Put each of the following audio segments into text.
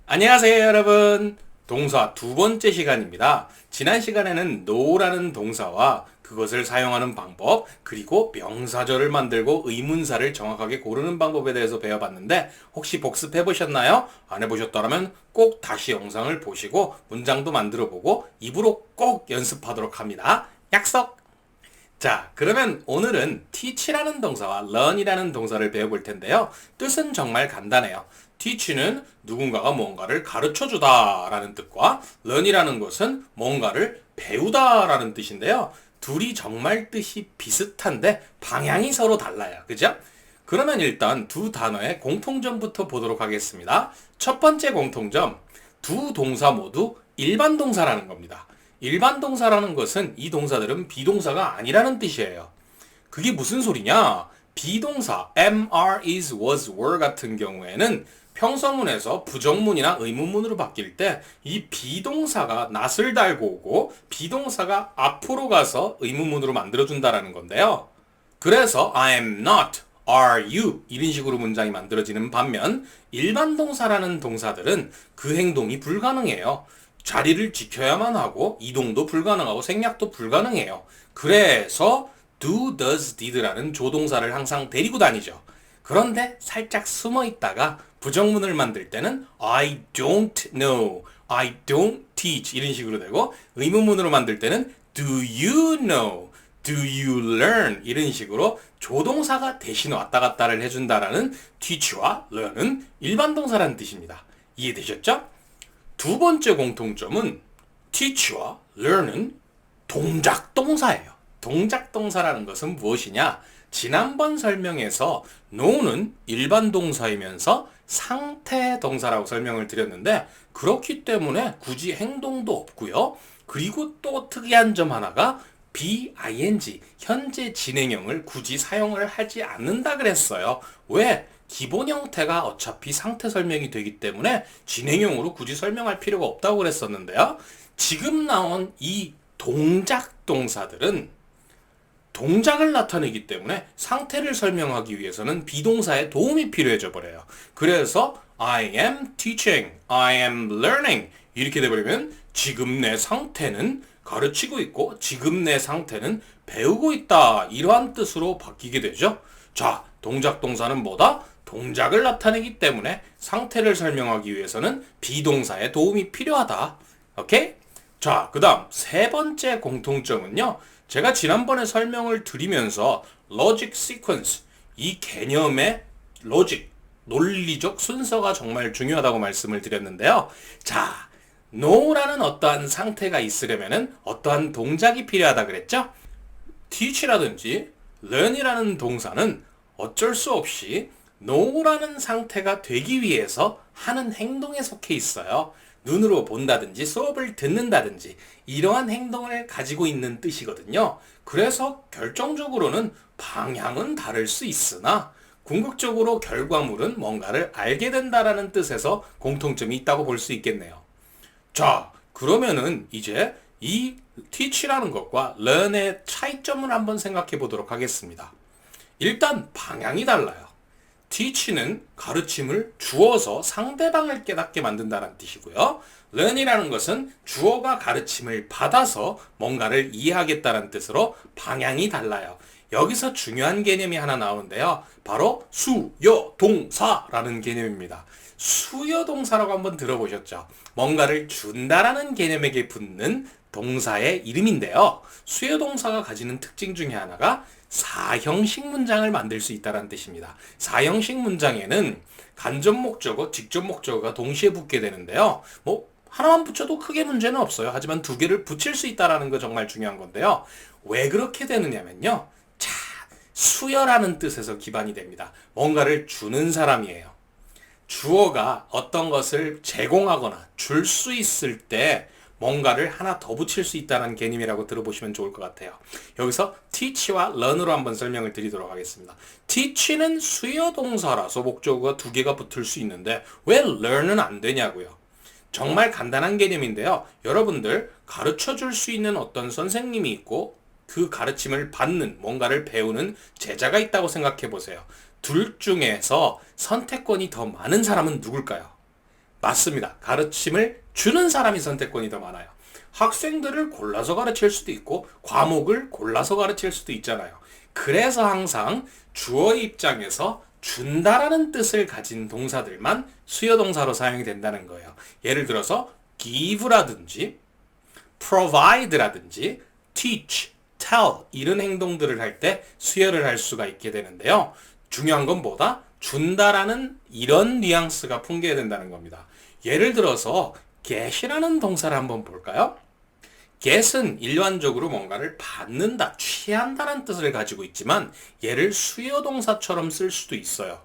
안녕하세요, 여러분. 동사 두 번째 시간입니다. 지난 시간에는 know라는 동사와 그것을 사용하는 방법, 그리고 명사절을 만들고 의문사를 정확하게 고르는 방법에 대해서 배워봤는데 혹시 복습해 보셨나요? 안 해보셨다면 꼭 다시 영상을 보시고 문장도 만들어보고 입으로 꼭 연습하도록 합니다. 약속! 자, 그러면 오늘은 teach라는 동사와 learn이라는 동사를 배워볼 텐데요. 뜻은 정말 간단해요. teach는 누군가가 뭔가를 가르쳐주다 라는 뜻과 learn이라는 것은 뭔가를 배우다 라는 뜻인데요. 둘이 정말 뜻이 비슷한데 방향이 서로 달라요. 그죠? 그러면 일단 두 단어의 공통점부터 보도록 하겠습니다. 첫 번째 공통점, 두 동사 모두 일반 동사라는 겁니다. 일반 동사라는 것은 이 동사들은 비동사가 아니라는 뜻이에요. 그게 무슨 소리냐? 비동사 am, are, is, was, were 같은 경우에는 평서문에서 부정문이나 의문문으로 바뀔 때 이 비동사가 not을 달고 오고 비동사가 앞으로 가서 의문문으로 만들어준다라는 건데요. 그래서 I am not, are you 이런 식으로 문장이 만들어지는 반면 일반 동사라는 동사들은 그 행동이 불가능해요. 자리를 지켜야만 하고 이동도 불가능하고 생략도 불가능해요. 그래서 do, does, did라는 조동사를 항상 데리고 다니죠. 그런데 살짝 숨어 있다가 부정문을 만들 때는 I don't know, I don't teach 이런 식으로 되고 의문문으로 만들 때는 do you know, do you learn 이런 식으로 조동사가 대신 왔다 갔다를 해준다라는 teach와 learn은 일반 동사라는 뜻입니다. 이해되셨죠? 두 번째 공통점은 teach와 learn은 동작동사예요. 동작동사라는 것은 무엇이냐? 지난번 설명에서 know는 일반 동사이면서 상태 동사라고 설명을 드렸는데 그렇기 때문에 굳이 행동도 없고요. 그리고 또 특이한 점 하나가 be-ing, 현재 진행형을 굳이 사용을 하지 않는다 그랬어요. 왜? 기본 형태가 어차피 상태 설명이 되기 때문에 진행형으로 굳이 설명할 필요가 없다고 그랬었는데요. 지금 나온 이 동작 동사들은 동작을 나타내기 때문에 상태를 설명하기 위해서는 비동사의 도움이 필요해져 버려요. 그래서 I am teaching, I am learning 이렇게 돼버리면 지금 내 상태는 가르치고 있고 지금 내 상태는 배우고 있다 이러한 뜻으로 바뀌게 되죠. 자, 동작 동사는 뭐다? 동작을 나타내기 때문에 상태를 설명하기 위해서는 비동사의 도움이 필요하다. 오케이? 자, 그 다음 세 번째 공통점은요. 제가 지난번에 설명을 드리면서 logic sequence, 이 개념의 로직, 논리적 순서가 정말 중요하다고 말씀을 드렸는데요. 자, know라는 어떠한 상태가 있으려면은 어떠한 동작이 필요하다 그랬죠? teach라든지 learn이라는 동사는 어쩔 수 없이 know라는 상태가 되기 위해서 하는 행동에 속해 있어요. 눈으로 본다든지 수업을 듣는다든지 이러한 행동을 가지고 있는 뜻이거든요. 그래서 결정적으로는 방향은 다를 수 있으나 궁극적으로 결과물은 뭔가를 알게 된다라는 뜻에서 공통점이 있다고 볼 수 있겠네요. 자, 그러면은 이제 이 teach라는 것과 learn의 차이점을 한번 생각해 보도록 하겠습니다. 일단 방향이 달라요. teach는 가르침을 주어서 상대방을 깨닫게 만든다는 뜻이고요. learn이라는 것은 주어가 가르침을 받아서 뭔가를 이해하겠다는 뜻으로 방향이 달라요. 여기서 중요한 개념이 하나 나오는데요. 바로 수여동사라는 개념입니다. 수여동사라고 한번 들어보셨죠? 뭔가를 준다라는 개념에게 붙는 동사의 이름인데요. 수여동사가 가지는 특징 중에 하나가 사형식 문장을 만들 수 있다는 뜻입니다. 사형식 문장에는 간접 목적어, 직접 목적어가 동시에 붙게 되는데요. 하나만 붙여도 크게 문제는 없어요. 하지만 두 개를 붙일 수 있다는 거 정말 중요한 건데요. 왜 그렇게 되느냐면요. 자, 수여라는 뜻에서 기반이 됩니다. 뭔가를 주는 사람이에요. 주어가 어떤 것을 제공하거나 줄 수 있을 때 뭔가를 하나 더 붙일 수 있다는 개념이라고 들어보시면 좋을 것 같아요. 여기서 teach와 learn으로 한번 설명을 드리도록 하겠습니다. teach는 수요 동사라서 목적어가 두 개가 붙을 수 있는데 왜 learn은 안 되냐고요. 정말 간단한 개념인데요. 여러분들 가르쳐 줄 수 있는 어떤 선생님이 있고 그 가르침을 받는 뭔가를 배우는 제자가 있다고 생각해 보세요. 둘 중에서 선택권이 더 많은 사람은 누굴까요? 맞습니다. 가르침을 주는 사람이 선택권이 더 많아요. 학생들을 골라서 가르칠 수도 있고 과목을 골라서 가르칠 수도 있잖아요. 그래서 항상 주어의 입장에서 준다라는 뜻을 가진 동사들만 수요동사로 사용이 된다는 거예요. 예를 들어서 give라든지 provide라든지 teach, tell 이런 행동들을 할 때 수요를 할 수가 있게 되는데요. 중요한 건 뭐다? 준다라는 이런 뉘앙스가 풍겨야 된다는 겁니다. 예를 들어서 get이라는 동사를 한번 볼까요? get은 일반적으로 뭔가를 받는다, 취한다는 뜻을 가지고 있지만 얘를 수요동사처럼 쓸 수도 있어요.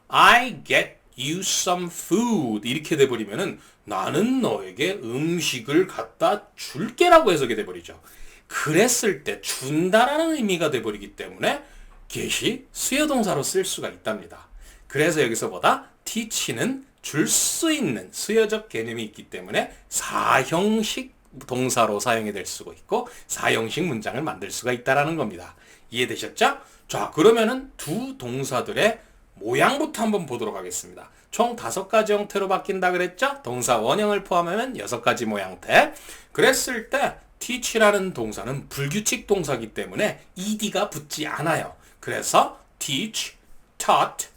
I get you some food 이렇게 돼버리면은 나는 너에게 음식을 갖다 줄게라고 해석이 돼버리죠. 그랬을 때 준다라는 의미가 돼버리기 때문에 get이 수요동사로 쓸 수가 있답니다. 그래서 여기서 보다 teach는 줄 수 있는 수요적 개념이 있기 때문에 사형식 동사로 사용이 될 수가 있고 사형식 문장을 만들 수가 있다라는 겁니다. 이해되셨죠? 자, 그러면은 두 동사들의 모양부터 한번 보도록 하겠습니다. 총 5가지 형태로 바뀐다 그랬죠? 동사 원형을 포함하면 6가지 모양태. 그랬을 때 teach라는 동사는 불규칙 동사이기 때문에 ed가 붙지 않아요. 그래서 teach, taught,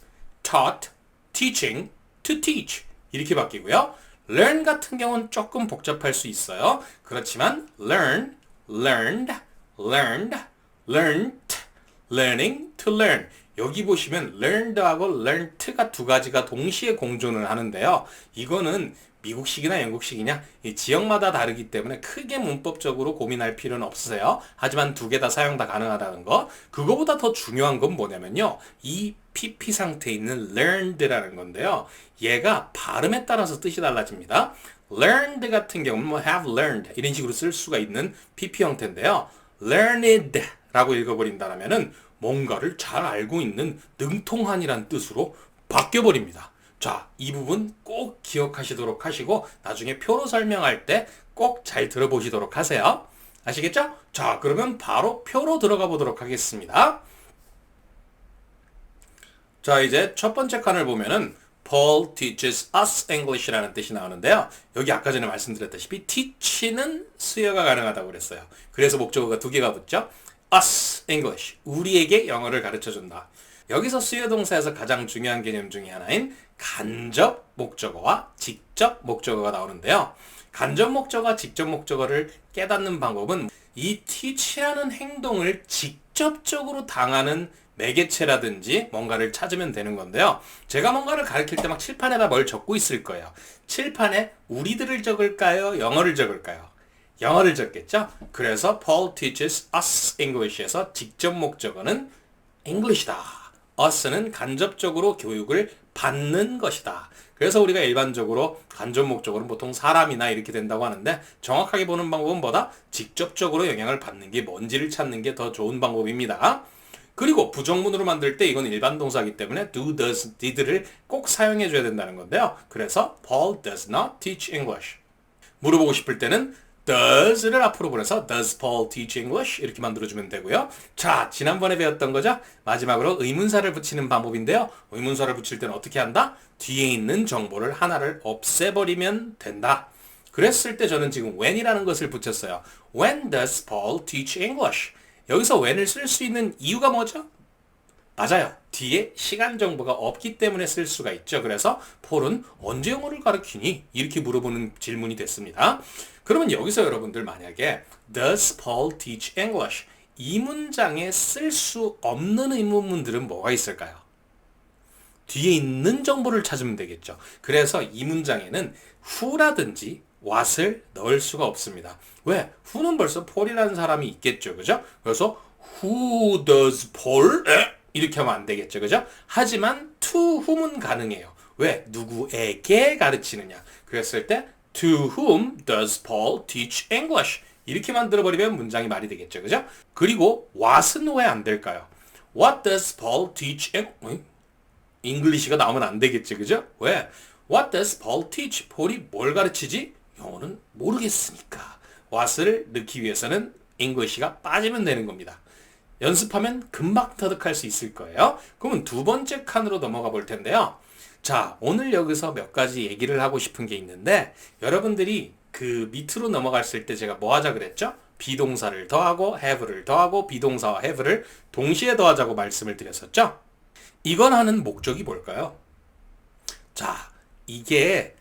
taught, teaching, to teach 이렇게 바뀌고요. learn 같은 경우는 조금 복잡할 수 있어요. 그렇지만 learn, learned, learned, learnt, learning, to learn 여기 보시면 learned하고 learnt가 두 가지가 동시에 공존을 하는데요. 이거는 미국식이나 영국식이냐 이 지역마다 다르기 때문에 크게 문법적으로 고민할 필요는 없으세요. 하지만 두 개 다 사용 다 가능하다는 거. 그거보다 더 중요한 건 뭐냐면요. 이 PP 상태에 있는 learned라는 건데요. 얘가 발음에 따라서 뜻이 달라집니다. learned 같은 경우는 뭐 have learned 이런 식으로 쓸 수가 있는 PP 형태인데요. learned라고 읽어버린다면은 뭔가를 잘 알고 있는 능통한이란 뜻으로 바뀌어버립니다. 자, 이 부분 꼭 기억하시도록 하시고 나중에 표로 설명할 때 꼭 잘 들어보시도록 하세요. 아시겠죠? 자, 그러면 바로 표로 들어가 보도록 하겠습니다. 자, 이제 첫 번째 칸을 보면은 Paul teaches us English라는 뜻이 나오는데요. 여기 아까 전에 말씀드렸다시피 teach는 수요가 가능하다고 그랬어요. 그래서 목적어가 두 개가 붙죠. us English, 우리에게 영어를 가르쳐준다. 여기서 수요동사에서 가장 중요한 개념 중에 하나인 간접 목적어와 직접 목적어가 나오는데요. 간접 목적어와 직접 목적어를 깨닫는 방법은 이 teach라는 행동을 직접적으로 당하는 매개체라든지 뭔가를 찾으면 되는 건데요. 제가 뭔가를 가르칠 때 막 칠판에다 뭘 적고 있을 거예요. 칠판에 우리들을 적을까요? 영어를 적을까요? 영어를 적겠죠? 그래서 Paul teaches us English에서 직접 목적어는 English다. us는 간접적으로 교육을 받는 것이다. 그래서 우리가 일반적으로 간접 목적어는 보통 사람이나 이렇게 된다고 하는데 정확하게 보는 방법은 뭐다? 직접적으로 영향을 받는 게 뭔지를 찾는 게 더 좋은 방법입니다. 그리고 부정문으로 만들 때 이건 일반 동사이기 때문에 do, does, did를 꼭 사용해 줘야 된다는 건데요. 그래서 Paul does not teach English. 물어보고 싶을 때는 does를 앞으로 보내서 does Paul teach English? 이렇게 만들어주면 되고요. 자, 지난번에 배웠던 거죠? 마지막으로 의문사를 붙이는 방법인데요. 의문사를 붙일 때는 어떻게 한다? 뒤에 있는 정보를 하나를 없애버리면 된다. 그랬을 때 저는 지금 when이라는 것을 붙였어요. When does Paul teach English? 여기서 when을 쓸 수 있는 이유가 뭐죠? 맞아요. 뒤에 시간 정보가 없기 때문에 쓸 수가 있죠. 그래서 폴은 언제 영어를 가르치니? 이렇게 물어보는 질문이 됐습니다. 그러면 여기서 여러분들 만약에 Does Paul teach English? 이 문장에 쓸 수 없는 의문문들은 뭐가 있을까요? 뒤에 있는 정보를 찾으면 되겠죠. 그래서 이 문장에는 who라든지 what을 넣을 수가 없습니다. 왜? who는 벌써 폴이라는 사람이 있겠죠. 그죠? 그래서 who does Paul? 이렇게 하면 안 되겠죠. 그죠? 하지만 to whom은 가능해요. 왜? 누구에게 가르치느냐. 그랬을 때 to whom does Paul teach English? 이렇게 만들어버리면 문장이 말이 되겠죠. 그죠? 그리고 what은 왜 안 될까요? What does Paul teach English가 나오면 안 되겠죠. 그죠? 왜? What does Paul teach? 폴이 뭘 가르치지? 영어는 모르겠으니까. what을 넣기 위해서는 English가 빠지면 되는 겁니다. 연습하면 금방 터득할 수 있을 거예요. 그러면 두 번째 칸으로 넘어가 볼 텐데요. 자, 오늘 여기서 몇 가지 얘기를 하고 싶은 게 있는데 여러분들이 그 밑으로 넘어갔을 때 제가 뭐 하자 그랬죠? 비동사를 더하고 have를 더하고 비동사와 have를 동시에 더하자고 말씀을 드렸었죠? 이건 하는 목적이 뭘까요? 자, 이게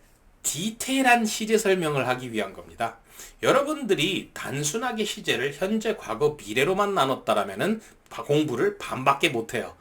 디테일한 시제 설명을 하기 위한 겁니다. 여러분들이 단순하게 시제를 현재, 과거, 미래로만 나눴다라면은 공부를 반밖에 못해요.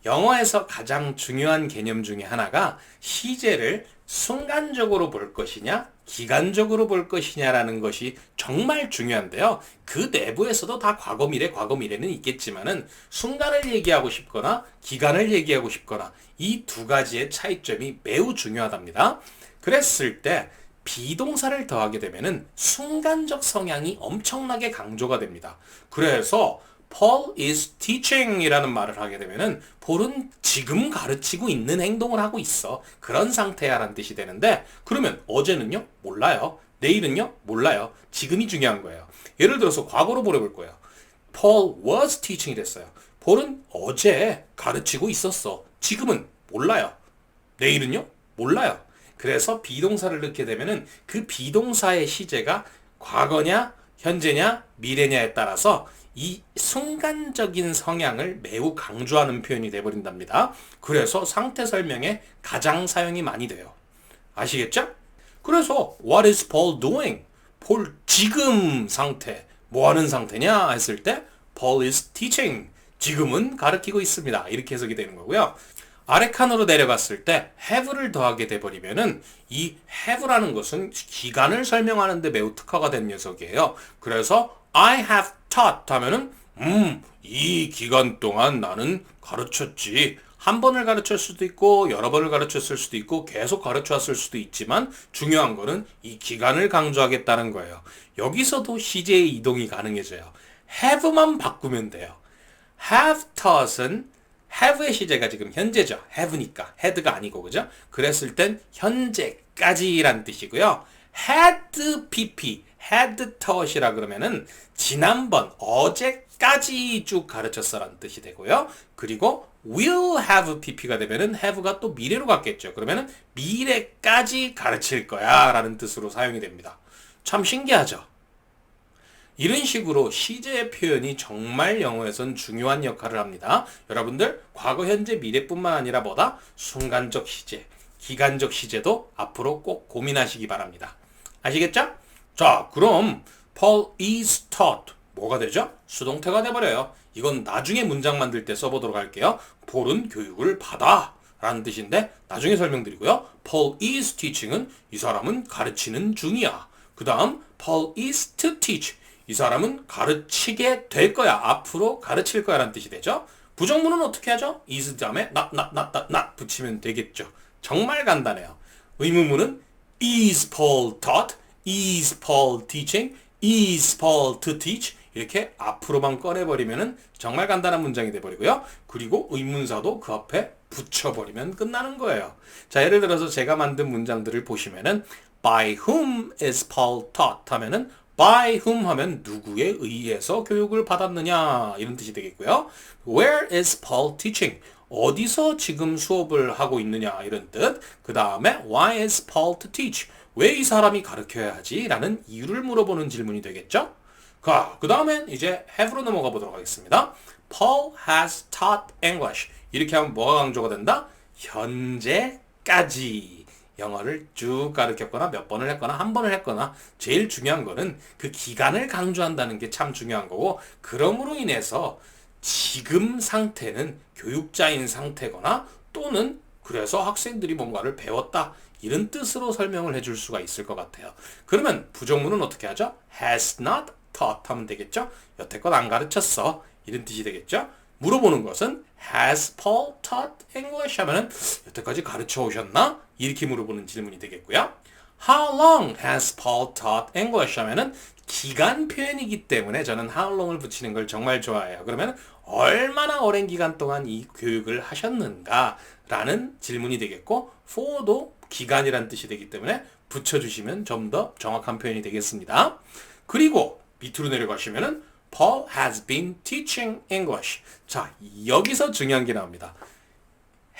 영어에서 가장 중요한 개념 중에 하나가 시제를 순간적으로 볼 것이냐, 기간적으로 볼 것이냐라는 것이 정말 중요한데요. 그 내부에서도 다 과거, 미래는 있겠지만은 순간을 얘기하고 싶거나 기간을 얘기하고 싶거나 이 두 가지의 차이점이 매우 중요하답니다. 그랬을 때 비동사를 더하게 되면은 순간적 성향이 엄청나게 강조가 됩니다. 그래서 Paul is teaching 이라는 말을 하게 되면은 폴은 지금 가르치고 있는 행동을 하고 있어. 그런 상태야 라는 뜻이 되는데 그러면 어제는요? 몰라요. 내일은요? 몰라요. 지금이 중요한 거예요. 예를 들어서 과거로 물어볼 거예요. Paul was teaching이 됐어요. 폴은 어제 가르치고 있었어. 지금은 몰라요. 내일은요? 몰라요. 그래서 비동사를 넣게 되면은 그 비동사의 시제가 과거냐, 현재냐, 미래냐에 따라서 이 순간적인 성향을 매우 강조하는 표현이 돼버린답니다. 그래서 상태 설명에 가장 사용이 많이 돼요. 아시겠죠? 그래서 What is Paul doing? 폴 지금 상태, 뭐 하는 상태냐 했을 때 Paul is teaching. 지금은 가르치고 있습니다. 이렇게 해석이 되는 거고요. 아래 칸으로 내려갔을 때 have를 더하게 돼버리면은 이 have라는 것은 기간을 설명하는데 매우 특화가 된 녀석이에요. 그래서 I have taught 하면은 이 기간 동안 나는 가르쳤지. 한 번을 가르쳤을 수도 있고 여러 번을 가르쳤을 수도 있고 계속 가르쳐왔을 수도 있지만 중요한 거는 이 기간을 강조하겠다는 거예요. 여기서도 시제의 이동이 가능해져요. have만 바꾸면 돼요. have taught은 have의 시제가 지금 현재죠. have니까 had가 아니고 그죠? 그랬을 땐 현재까지란 뜻이고요. had pp, had taught이라 그러면은 지난번, 어제까지 쭉 가르쳤어라는 뜻이 되고요. 그리고 will have pp가 되면은 have가 또 미래로 갔겠죠. 그러면은 미래까지 가르칠 거야 라는 뜻으로 사용이 됩니다. 참 신기하죠? 이런 식으로 시제의 표현이 정말 영어에선 중요한 역할을 합니다. 여러분들 과거, 현재, 미래뿐만 아니라 뭐다? 순간적 시제, 기간적 시제도 앞으로 꼭 고민하시기 바랍니다. 아시겠죠? 자, 그럼 Paul is taught 뭐가 되죠? 수동태가 돼버려요. 이건 나중에 문장 만들 때 써보도록 할게요. 폴은 교육을 받아 라는 뜻인데 나중에 설명드리고요. Paul is teaching은 이 사람은 가르치는 중이야. 그 다음 Paul is to teach 이 사람은 가르치게 될 거야. 앞으로 가르칠 거야 라는 뜻이 되죠. 부정문은 어떻게 하죠? is 다음에 not 붙이면 되겠죠. 정말 간단해요. 의문문은 is Paul taught, is Paul teaching, is Paul to teach 이렇게 앞으로만 꺼내버리면 정말 간단한 문장이 돼버리고요. 그리고 의문사도 그 앞에 붙여버리면 끝나는 거예요. 자, 예를 들어서 제가 만든 문장들을 보시면은 by whom is Paul taught 하면은 by whom 하면 누구에 의해서 교육을 받았느냐 이런 뜻이 되겠고요. Where is Paul teaching? 어디서 지금 수업을 하고 있느냐 이런 뜻. 그 다음에 why is Paul to teach? 왜 이 사람이 가르쳐야 하지? 라는 이유를 물어보는 질문이 되겠죠. 그 다음엔 이제 have로 넘어가 보도록 하겠습니다. Paul has taught English. 이렇게 하면 뭐가 강조가 된다? 현재까지. 영어를 쭉 가르쳤거나 몇 번을 했거나 한 번을 했거나 제일 중요한 거는 그 기간을 강조한다는 게 참 중요한 거고 그럼으로 인해서 지금 상태는 교육자인 상태거나 또는 그래서 학생들이 뭔가를 배웠다 이런 뜻으로 설명을 해줄 수가 있을 것 같아요. 그러면 부정문은 어떻게 하죠? has not taught 하면 되겠죠? 여태껏 안 가르쳤어 이런 뜻이 되겠죠? 물어보는 것은 Has Paul taught English? 하면은 여태까지 가르쳐 오셨나? 이렇게 물어보는 질문이 되겠고요. How long has Paul taught English? 하면은 기간 표현이기 때문에 저는 how long을 붙이는 걸 정말 좋아해요. 그러면 얼마나 오랜 기간 동안 이 교육을 하셨는가? 라는 질문이 되겠고 for도 기간이란 뜻이 되기 때문에 붙여주시면 좀 더 정확한 표현이 되겠습니다. 그리고 밑으로 내려가시면은 Paul has been teaching English. 자, 여기서 중요한 게 나옵니다.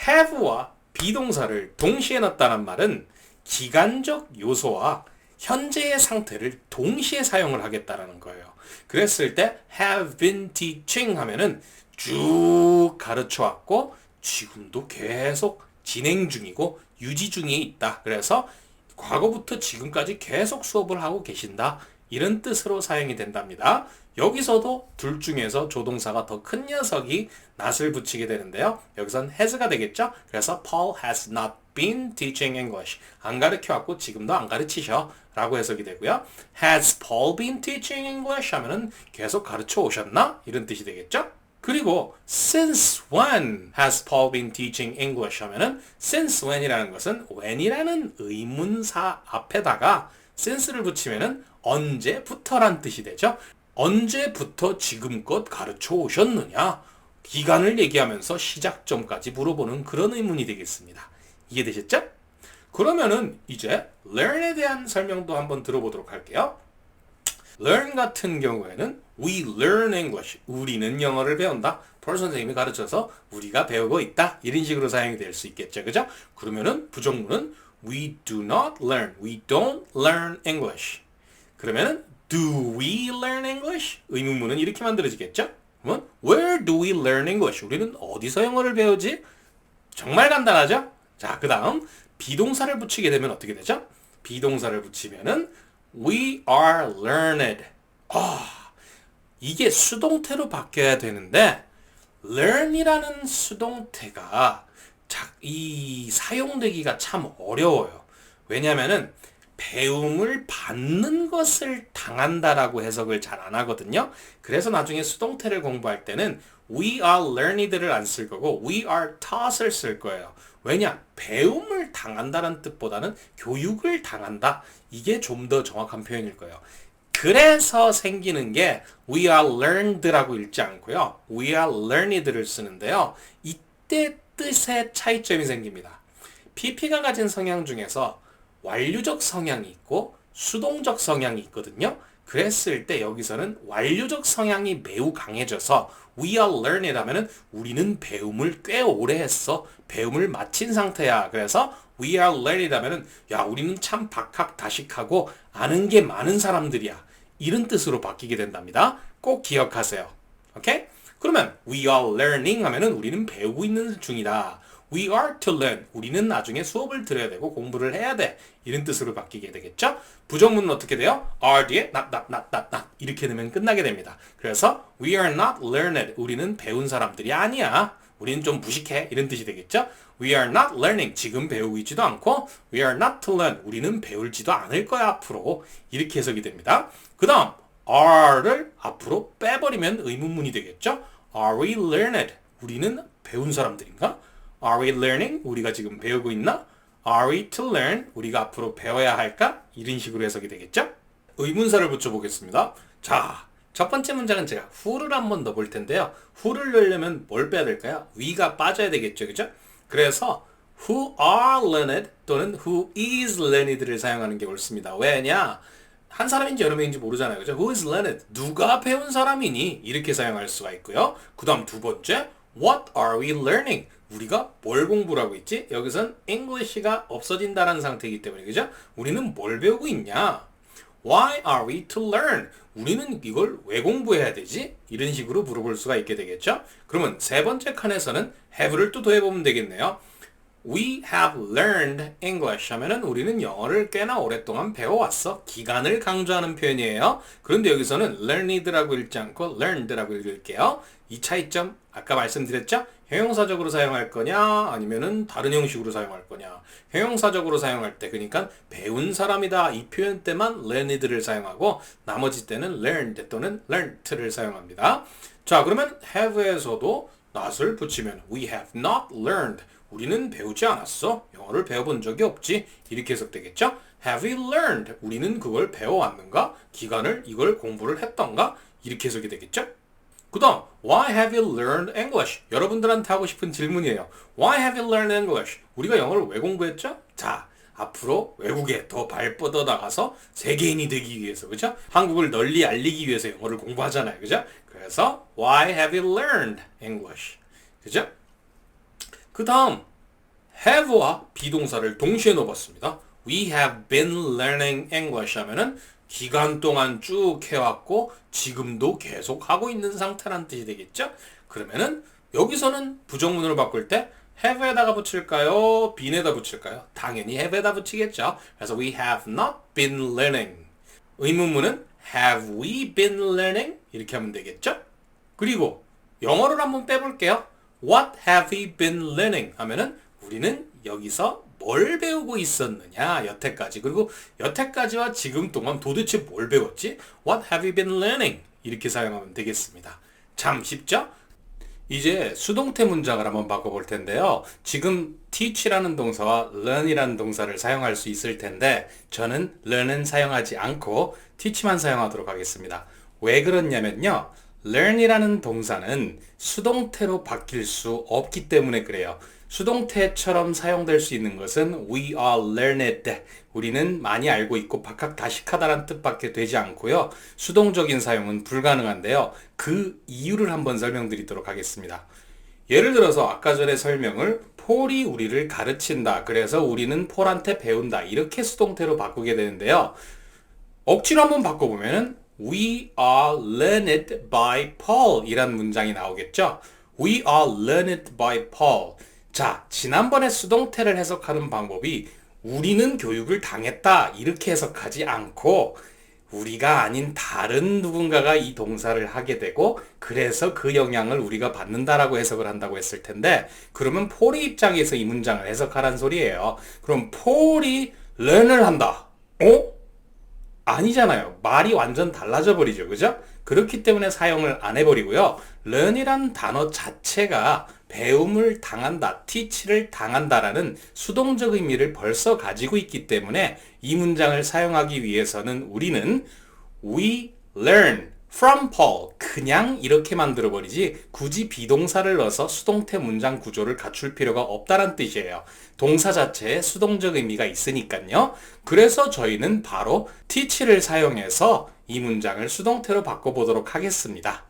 have와 비동사를 동시에 넣었다는 말은 기간적 요소와 현재의 상태를 동시에 사용을 하겠다라는 거예요. 그랬을 때 have been teaching 하면은 쭉 가르쳐 왔고 지금도 계속 진행 중이고 유지 중에 있다. 그래서 과거부터 지금까지 계속 수업을 하고 계신다. 이런 뜻으로 사용이 된답니다. 여기서도 둘 중에서 조동사가 더 큰 녀석이 not을 붙이게 되는데요. 여기선 has가 되겠죠? 그래서 Paul has not been teaching English. 안 가르쳐왔고 지금도 안 가르치셔. 라고 해석이 되고요. Has Paul been teaching English? 하면은 계속 가르쳐 오셨나? 이런 뜻이 되겠죠? 그리고 since when has Paul been teaching English? 하면은 since when이라는 것은 when이라는 의문사 앞에다가 since를 붙이면은 언제부터란 뜻이 되죠. 언제부터 지금껏 가르쳐 오셨느냐? 기간을 얘기하면서 시작점까지 물어보는 그런 의문이 되겠습니다. 이해되셨죠? 그러면은 이제 learn에 대한 설명도 한번 들어보도록 할게요. learn 같은 경우에는 we learn English. 우리는 영어를 배운다. 폴 선생님이 가르쳐서 우리가 배우고 있다. 이런 식으로 사용이 될 수 있겠죠. 그죠? 그러면은 부정문은 we do not learn. We don't learn English. 그러면은 do we learn English? 의문문은 이렇게 만들어지겠죠? 그러면 where do we learn English? 우리는 어디서 영어를 배우지? 정말 간단하죠? 자, 그 다음 비동사를 붙이게 되면 어떻게 되죠? 비동사를 붙이면은 we are learned. 이게 수동태로 바뀌어야 되는데 learn이라는 수동태가 이 사용되기가 참 어려워요. 왜냐면은 배움을 받는 것을 당한다라고 해석을 잘 안 하거든요. 그래서 나중에 수동태를 공부할 때는 we are learned를 안 쓸 거고 we are taught을 쓸 거예요. 왜냐? 배움을 당한다는 뜻보다는 교육을 당한다. 이게 좀 더 정확한 표현일 거예요. 그래서 생기는 게 we are learned라고 읽지 않고요. we are learned를 쓰는데요. 이때 뜻의 차이점이 생깁니다. PP가 가진 성향 중에서 완료적 성향이 있고 수동적 성향이 있거든요. 그랬을 때 여기서는 완료적 성향이 매우 강해져서 we are learned 하면은 우리는 배움을 꽤 오래 했어. 배움을 마친 상태야. 그래서 we are learned 하면은 야, 우리는 참 박학다식하고 아는 게 많은 사람들이야. 이런 뜻으로 바뀌게 된답니다. 꼭 기억하세요. 오케이? 그러면 we are learning 하면은 우리는 배우고 있는 중이다. We are to learn. 우리는 나중에 수업을 들어야 되고 공부를 해야 돼. 이런 뜻으로 바뀌게 되겠죠? 부정문은 어떻게 돼요? are 뒤에 not 이렇게 되면 끝나게 됩니다. 그래서 we are not learned. 우리는 배운 사람들이 아니야. 우리는 좀 무식해. 이런 뜻이 되겠죠? We are not learning. 지금 배우고 있지도 않고 we are not to learn. 우리는 배울지도 않을 거야 앞으로. 이렇게 해석이 됩니다. 그 다음 are를 앞으로 빼버리면 의문문이 되겠죠? Are we learned? 우리는 배운 사람들인가? Are we learning? 우리가 지금 배우고 있나? Are we to learn? 우리가 앞으로 배워야 할까? 이런 식으로 해석이 되겠죠? 의문사를 붙여보겠습니다. 자, 첫 번째 문장은 제가 who를 한번 넣어볼 텐데요. who를 넣으려면 뭘 빼야 될까요? we가 빠져야 되겠죠, 그죠? 그래서 who are learned 또는 who is learned를 사용하는 게 옳습니다. 왜냐? 한 사람인지 여러 명인지 모르잖아요, 그죠? Who is learned? 누가 배운 사람이니? 이렇게 사용할 수가 있고요. 그 다음 두 번째, what are we learning? 우리가 뭘 공부를 하고 있지? 여기선 English가 없어진다는 상태이기 때문에, 그죠? 우리는 뭘 배우고 있냐? Why are we to learn? 우리는 이걸 왜 공부해야 되지? 이런 식으로 물어볼 수가 있게 되겠죠? 그러면 세 번째 칸에서는 have를 또 더해보면 되겠네요. We have learned English 하면은 우리는 영어를 꽤나 오랫동안 배워왔어. 기간을 강조하는 표현이에요. 그런데 여기서는 learned라고 읽지 않고 learned라고 읽을게요. 이 차이점 아까 말씀드렸죠? 형용사적으로 사용할 거냐 아니면은 다른 형식으로 사용할 거냐. 형용사적으로 사용할 때 그러니까 배운 사람이다 이 표현 때만 learned를 사용하고 나머지 때는 learned 또는 learnt를 사용합니다. 자, 그러면 have에서도 not을 붙이면 we have not learned. 우리는 배우지 않았어. 영어를 배워본 적이 없지. 이렇게 해석되겠죠? Have we learned? 우리는 그걸 배워왔는가? 기간을 이걸 공부를 했던가? 이렇게 해석이 되겠죠? 그 다음, Why have you learned English? 여러분들한테 하고 싶은 질문이에요. Why have you learned English? 우리가 영어를 왜 공부했죠? 자, 앞으로 외국에 더 발뻗어 나가서 세계인이 되기 위해서, 그죠? 한국을 널리 알리기 위해서 영어를 공부하잖아요, 그죠? 그래서 Why have you learned English? 그죠? 그 다음 have와 비동사를 동시에 넣어봤습니다. We have been learning English 하면은 기간 동안 쭉 해왔고 지금도 계속 하고 있는 상태라는 뜻이 되겠죠? 그러면은 여기서는 부정문으로 바꿀 때 have에다가 붙일까요? bene에다 붙일까요? 당연히 have에다 붙이겠죠. 그래서 we have not been learning. 의문문은 have we been learning? 이렇게 하면 되겠죠? 그리고 영어를 한번 빼볼게요. What have we been learning? 하면은 우리는 여기서 뭘 배우고 있었느냐 여태까지. 그리고 여태까지와 지금 동안 도대체 뭘 배웠지? What have we been learning? 이렇게 사용하면 되겠습니다. 참 쉽죠? 이제 수동태 문장을 한번 바꿔볼 텐데요. 지금 teach라는 동사와 learn이라는 동사를 사용할 수 있을 텐데 저는 learn은 사용하지 않고 teach만 사용하도록 하겠습니다. 왜 그렇냐면요. learn이라는 동사는 수동태로 바뀔 수 없기 때문에 그래요. 수동태처럼 사용될 수 있는 것은 we are learned. 우리는 많이 알고 있고 박학다식하다라는 뜻밖에 되지 않고요. 수동적인 사용은 불가능한데요. 그 이유를 한번 설명드리도록 하겠습니다. 예를 들어서 아까 전에 설명을 폴이 우리를 가르친다. 그래서 우리는 폴한테 배운다. 이렇게 수동태로 바꾸게 되는데요. 억지로 한번 바꿔보면은 We are learned by Paul 이란 문장이 나오겠죠. We are learned by Paul. 자, 지난번에 수동태를 해석하는 방법이 우리는 교육을 당했다 이렇게 해석하지 않고 우리가 아닌 다른 누군가가 이 동사를 하게 되고 그래서 그 영향을 우리가 받는다라고 해석을 한다고 했을 텐데 그러면 폴의 입장에서 이 문장을 해석하란 소리예요. 그럼 폴이 learn을 한다. 아니잖아요. 말이 완전 달라져 버리죠. 그죠? 그렇기 때문에 사용을 안 해버리고요. learn이란 단어 자체가 배움을 당한다, teach를 당한다라는 수동적 의미를 벌써 가지고 있기 때문에 이 문장을 사용하기 위해서는 우리는 we learn from Paul 그냥 이렇게 만들어 버리지 굳이 비동사를 넣어서 수동태 문장 구조를 갖출 필요가 없다는 뜻이에요. 동사 자체에 수동적 의미가 있으니까요. 그래서 저희는 바로 teach를 사용해서 이 문장을 수동태로 바꿔보도록 하겠습니다.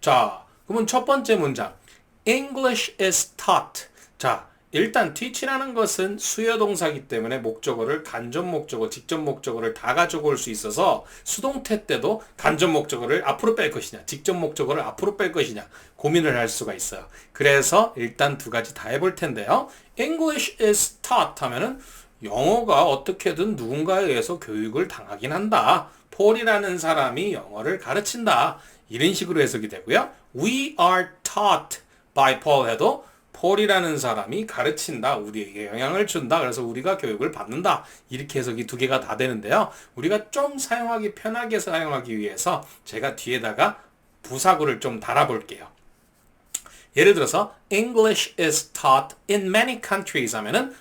자, 그러면 첫 번째 문장 English is taught. 자, 일단 teach라는 것은 수요동사이기 때문에 목적어를 간접 목적어, 직접 목적어를 다 가지고 올 수 있어서 수동태 때도 간접 목적어를 앞으로 뺄 것이냐, 직접 목적어를 앞으로 뺄 것이냐 고민을 할 수가 있어요. 그래서 일단 두 가지 다 해볼 텐데요. English is taught 하면은 영어가 어떻게든 누군가에 의해서 교육을 당하긴 한다. 폴이라는 사람이 영어를 가르친다. 이런 식으로 해석이 되고요. We are taught by Paul 해도 폴이라는 사람이 가르친다. 우리에게 영향을 준다. 그래서 우리가 교육을 받는다. 이렇게 해석이 두 개가 다 되는데요. 우리가 좀 사용하기 편하게 사용하기 위해서 제가 뒤에다가 부사구를 좀 달아볼게요. 예를 들어서 English is taught in many countries 하면은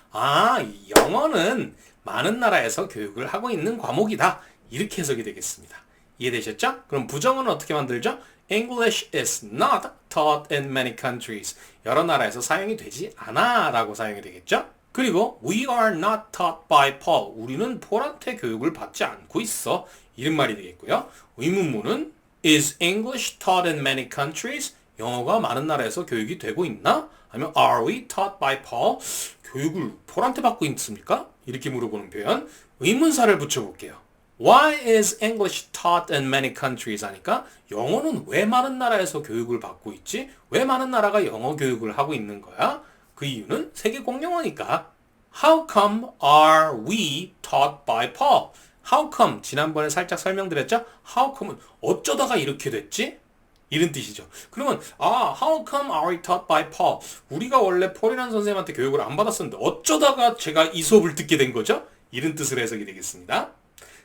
영어는 많은 나라에서 교육을 하고 있는 과목이다. 이렇게 해석이 되겠습니다. 이해되셨죠? 그럼 부정은 어떻게 만들죠? English is not taught in many countries. 여러 나라에서 사용이 되지 않아 라고 사용이 되겠죠? 그리고 We are not taught by Paul. 우리는 폴한테 교육을 받지 않고 있어. 이런 말이 되겠고요. 의문문은 Is English taught in many countries? 영어가 많은 나라에서 교육이 되고 있나? 아니면 Are we taught by Paul? 교육을 폴한테 받고 있습니까? 이렇게 물어보는 표현. 의문사를 붙여볼게요. Why is English taught in many countries? 하니까 영어는 왜 많은 나라에서 교육을 받고 있지? 왜 많은 나라가 영어 교육을 하고 있는 거야? 그 이유는 세계 공용어니까. How come are we taught by Paul? How come? 지난번에 살짝 설명드렸죠? How come은 어쩌다가 이렇게 됐지? 이런 뜻이죠. 그러면 how come are we taught by Paul? 우리가 원래 폴이라는 선생님한테 교육을 안 받았었는데 어쩌다가 제가 이 수업을 듣게 된 거죠? 이런 뜻으로 해석이 되겠습니다.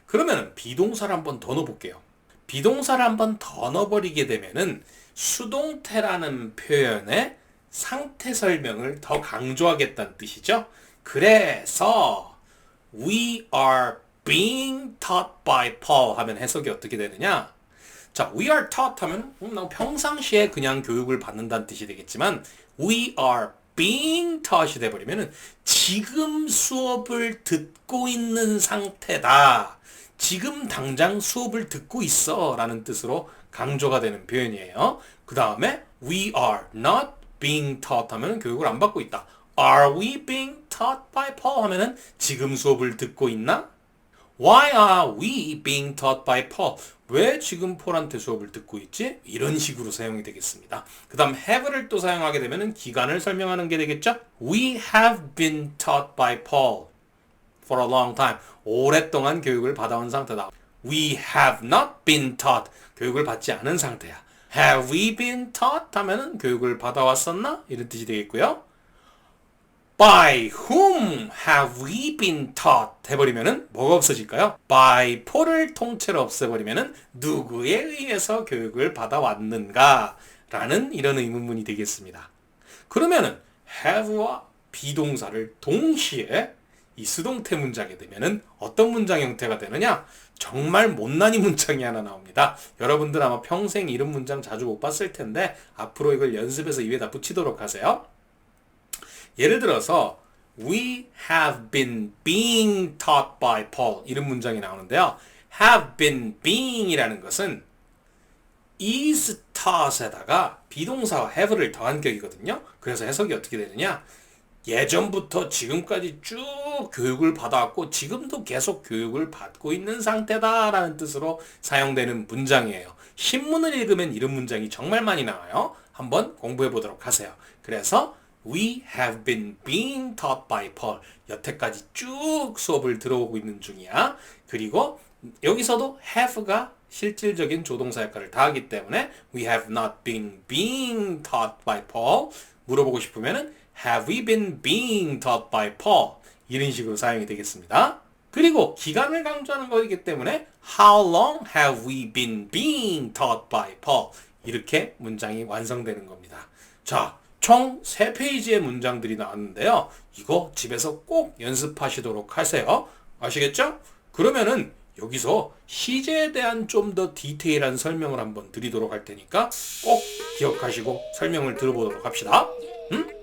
그러면 비동사를 한번 더 넣어볼게요. 비동사를 한번 더 넣어버리게 되면은 수동태라는 표현의 상태 설명을 더 강조하겠다는 뜻이죠. 그래서 we are being taught by Paul 하면 해석이 어떻게 되느냐? 자, we are taught 하면 평상시에 그냥 교육을 받는다는 뜻이 되겠지만 we are being taught이 돼버리면은 지금 수업을 듣고 있는 상태다. 지금 당장 수업을 듣고 있어 라는 뜻으로 강조가 되는 표현이에요. 그 다음에 we are not being taught 하면 교육을 안 받고 있다. Are we being taught by Paul? 하면은 지금 수업을 듣고 있나? Why are we being taught by Paul? 왜 지금 폴한테 수업을 듣고 있지? 이런 식으로 사용이 되겠습니다. 그 다음 have를 또 사용하게 되면 기간을 설명하는 게 되겠죠? We have been taught by Paul for a long time. 오랫동안 교육을 받아온 상태다. We have not been taught. 교육을 받지 않은 상태야. Have we been taught? 하면은 교육을 받아왔었나? 이런 뜻이 되겠고요. By whom have we been taught? 해버리면은 뭐가 없어질까요? By Paul을 통째로 없애버리면은 누구에 의해서 교육을 받아왔는가? 라는 이런 의문문이 되겠습니다. 그러면은 have와 비동사를 동시에 이 수동태 문장에 되면은 어떤 문장 형태가 되느냐? 정말 못난이 문장이 하나 나옵니다. 여러분들 아마 평생 이런 문장 자주 못 봤을 텐데 앞으로 이걸 연습해서 입에다 붙이도록 하세요. 예를 들어서 We have been being taught by Paul 이런 문장이 나오는데요. have been being 이라는 것은 is taught에다가 비동사와 have를 더한 격이거든요. 그래서 해석이 어떻게 되느냐? 예전부터 지금까지 쭉 교육을 받아왔고 지금도 계속 교육을 받고 있는 상태다라는 뜻으로 사용되는 문장이에요. 신문을 읽으면 이런 문장이 정말 많이 나와요. 한번 공부해 보도록 하세요. 그래서 We have been being taught by Paul. 여태까지 쭉 수업을 들어오고 있는 중이야. 그리고 여기서도 have가 실질적인 조동사 역할을 다하기 때문에 We have not been being taught by Paul. 물어보고 싶으면은 Have we been being taught by Paul? 이런 식으로 사용이 되겠습니다. 그리고 기간을 강조하는 거이기 때문에 How long have we been being taught by Paul? 이렇게 문장이 완성되는 겁니다. 자, 총 3페이지의 문장들이 나왔는데요. 이거 집에서 꼭 연습하시도록 하세요. 아시겠죠? 그러면은 여기서 시제에 대한 좀 더 디테일한 설명을 한번 드리도록 할 테니까 꼭 기억하시고 설명을 들어보도록 합시다. 응?